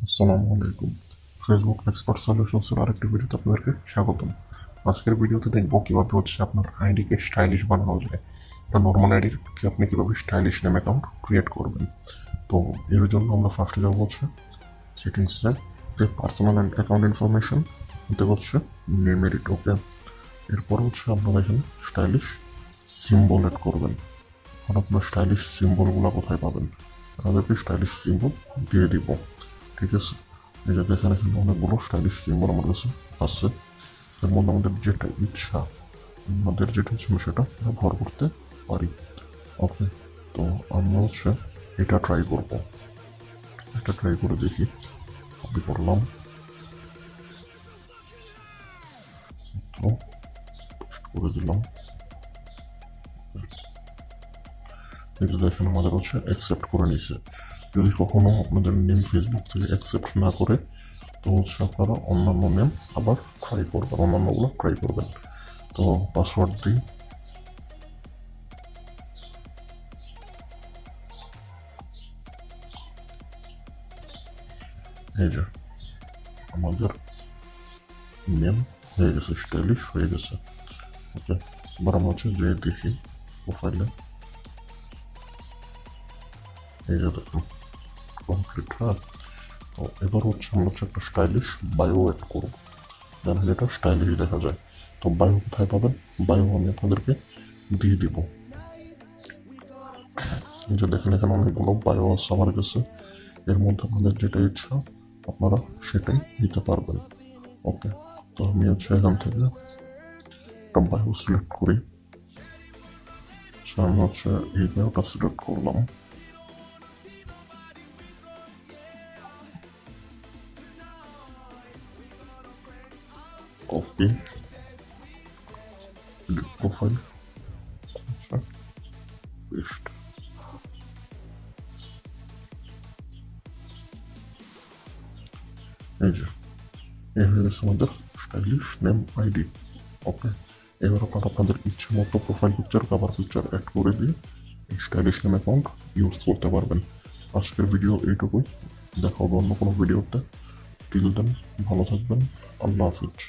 আসসালামু আলাইকুম। Facebook expert সলিউশনসের আরেকটি ভিডিওতে আপনাদেরকে স্বাগতম। আজকের ভিডিওতে দেখব কিভাবে আপনার আইডিকে স্টাইলিশ বানানো যায়। একটা নর্মাল আইডিকে আপনি কিভাবে স্টাইলিশ নেম অ্যাকাউন্ট ক্রিয়েট করবেন। তো এর জন্য আমরা ফার্স্টে যাবো সেটিংসে, personal and account information, name edit. Okay, এরপর আপনারা এখানে স্টাইলিশ সিম্বল এড করবেন। এখন আপনার স্টাইলিশ সিম্বলগুলো কোথায় পাবেন? আমাদেরকে স্টাইলিশ সিম্বল দিয়ে দিব। ঠিক আছে, এই যে দেখেন এখানে অনেকগুলো স্টাইলিশ সিম্বল আমার কাছে আছে। তার মধ্যে আমাদের যেটা ইচ্ছা, আমাদের যেটা ইচ্ছা সেটা ব্যবহার করতে পারি। ওকে, তো আমরা এটা ট্রাই করব। এটা ট্রাই করে দেখি। কপি করলাম, তো পেস্ট করে দিলাম। এই যে দেখেন আমাদের অ্যাকসেপ্ট করে নিছে। যদি কখনো আপনাদের নেম ফেসবুক থেকে অ্যাকসেপ্ট না করে, তো আপনারা অন্যান্য নেম আবার ট্রাই করবেন, অন্যান্যগুলো ট্রাই করবেন। তো পাসওয়ার্ড দিই। এই যে আমাদের নেম হয়ে গেছে, স্টাইলিশ হয়ে গেছে। ওকে, এবার আমরা যে দেখি প্রোফাইলে, এই যে দেখুন কমপ্লিট। হ্যাঁ, তো এবার আমরা একটা স্টাইলিশ বায়ো এড করবো, যেন এটা স্টাইলিশ দেখা যায়। তো বায়ো কোথায় পাবেন? বায়ো আমি আপনাদেরকে দিয়ে দিব। এই যে দেখেন এখানে অনেকগুলো বায়ো আছে আমার কাছে। এর মধ্যে আপনাদের যেটা ইচ্ছা আপনারা সেটাই দিতে পারবেন। ওকে, তো আমি এখান থেকে একটা বায়ো সিলেক্ট করি। আমি এই বায়োটা সিলেক্ট করলাম। Copy, edit profile, paste. এই যে এই হয়ে গেছে আমাদের স্টাইলিশ নেম আইডি। ওকে, এবার আপনারা আপনাদের ইচ্ছে মতো profile picture, cover picture add করে দিয়ে এই স্টাইলিশ নেম অ্যাকাউন্ট ইউজ করতে পারবেন। আজকের ভিডিও এইটুকুই, দেখা হবে অন্য কোনো ভিডিওতে। টিল দেন ভালো থাকবেন, আল্লাহ হাফিজ।